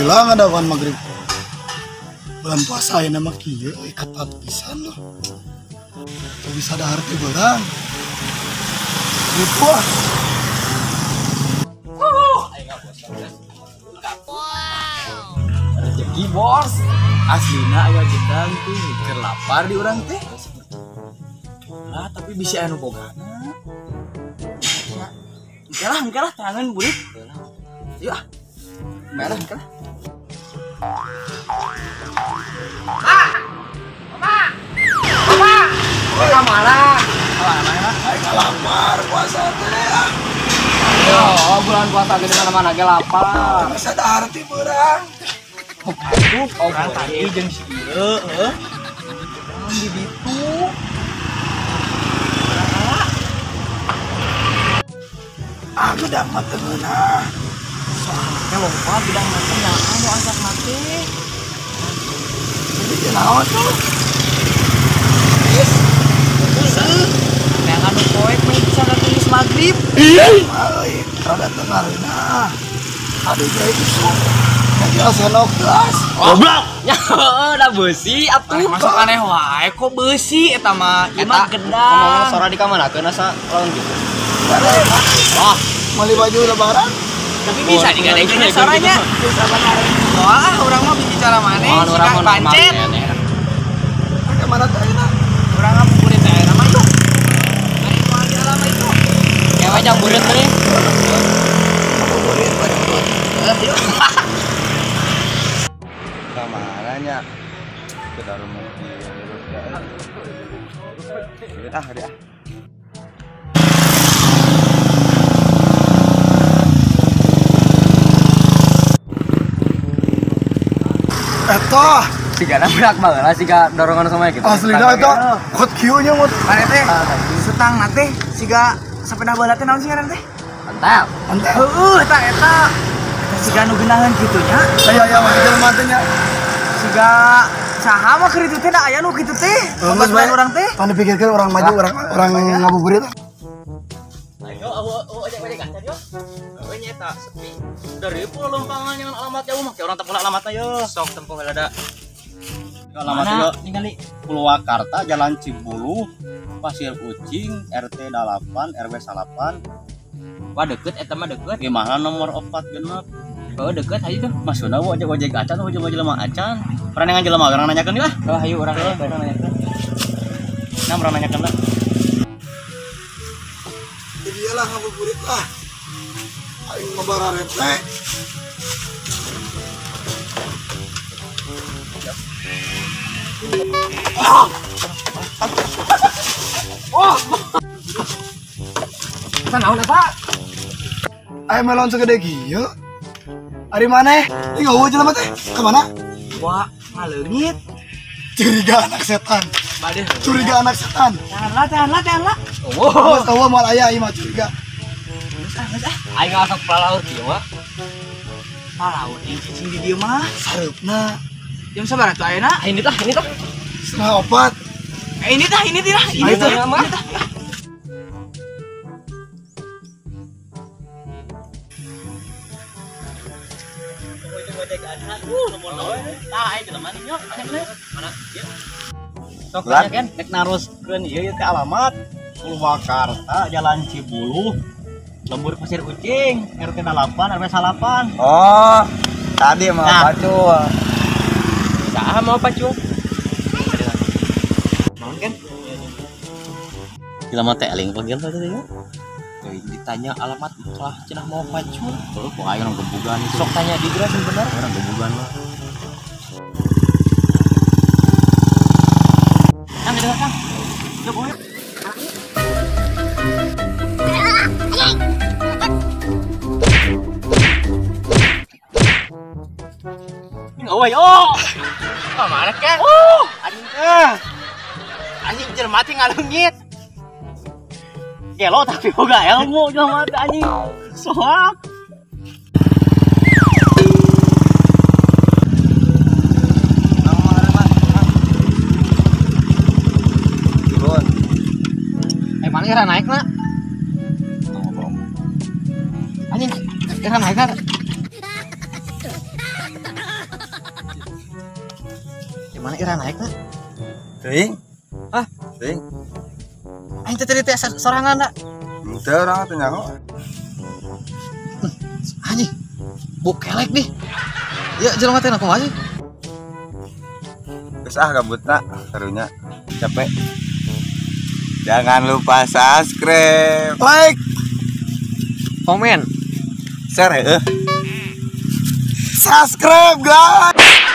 alhamdulillah ngadawan maghrib bulan puasa ya nama kieu ketat pisan loh. Bisa ada arti barang gitu ah. Rezeki bos, aslina aya jedang tuh mikir lapar di urang teh. Lah tapi bisa anu bogana. Engke lah tangan burit. Yuk ah. Merah engke lah. Mama. Kamana? Lapar puasa teh ah. Yo, bulan puasa gede mana ge lapar. Bisa ada arti barang. Orang tadi jeung si ieu, heuh. Naon di ditu? Aku dapat temenah. Soalnya lompat bidang mati yang anu angkat mati. Jadi kenaon tuh? Yang anu poek bisa tulis maghrib. Ai, rada tengarina. Aduh jadi itu. Yang senok gelas. Goblok. Ya udah besi atuh. Masuk aneh wae kok besi eta mah ieu mah gedang. Ngomong sora di kamanakeun asa lawan gitu. Oh, Mali baju lebaran. tapi bisa digadengkeun soranya. Bisa benar. Wah, urang mah bicara maneh sika pancet. Ke mana teh ayeuna? Urang mah kulit teh nama yuk. Ayo mah di alam itu. Kayak wajah burit teh. Yuk. Kamaranya ke dalam mobil. Dia. Eta Siga nabrak baheula siga dorongan sama gitu. aslina eta kot kieu-nya mah. Mane teh setang nate siga sepeda bola teh naon sih ngaran teh? Mantap. Antep. Heuh eta eta siga nu geunaheun kitu nya. Aya mah jelema teh nya. Siga saha mah keur itu teh da aya nu kitu teh. Obat lain urang teh. Pan dipikirkeun orang maju orang ngabuburit. Ayo ajak kaca yo. We nyeta sepi. Dari pula lompangan yang alamat jauh mah orang tepung alamatna yo. Sok tempuh ada. Alamatnya yo ningali Purwakarta Jalan Cibulu Pasir Ucing RT 8 RW 8. Wah deket eta mah deket. Gimana nomor 4 genep. Oh deket aja tuh. Masuna wo ojek acan ojek jelema acan. Pernah dengan jelema orang nanyakeun lah. Oh hayu urang nanyakeun. Nah urang nanyakeun lah. Jadi lah ngabuburit lah. Aing ngabarare teh. Naon eta? Aing melon segede kieu. Ari maneh? Ini ngeueuh jelema teh. Ka mana? Wah, ngaleungit. Curiga anak setan. Bade. Curiga anak setan. Jangan lah. Oh, tahu mal aya ieu mah curiga. Aing ngalasak palaur kieu mah. Palaur yang cicing di dieu mah. Sareupna Jam sabaraha tuh ayeuna? Ini tah. 1/4. Ini tah. Ini tah mah. Sok tanya kan, nek naroskeun ieu teh alamat Purwakarta Jalan Cibulu Lembur Pasir Ucing RT 8 RW 8. Oh, tadi mah Nah. pacul. Saha mau pacul? Naon kan? Gila mah teh eling panggil tadi ya. Ditanya alamat lah cenah mau pacul. Terus kok aya orang gebugan itu. Sok tanya di geura bener orang gebugan mah. Kang ada Kang. Ya boleh. Oh, mana kan? Anjing jelema teh ngaleungit. Gelo tapi boga ilmu jelema teh anjing. Soak. Turun. Mana kira naik nak? Anjing, kira naik nak? Mana ira naik na? Ting. Hah? Ting. Aing teh tadi teh sorangan da. Teu urang teh nyaho. Anjing. Buk kelek nih. Ya jelema teh kumaha sih? Geus gabutna karunya. Capek. Jangan lupa subscribe, like, Komen. share. Subscribe guys.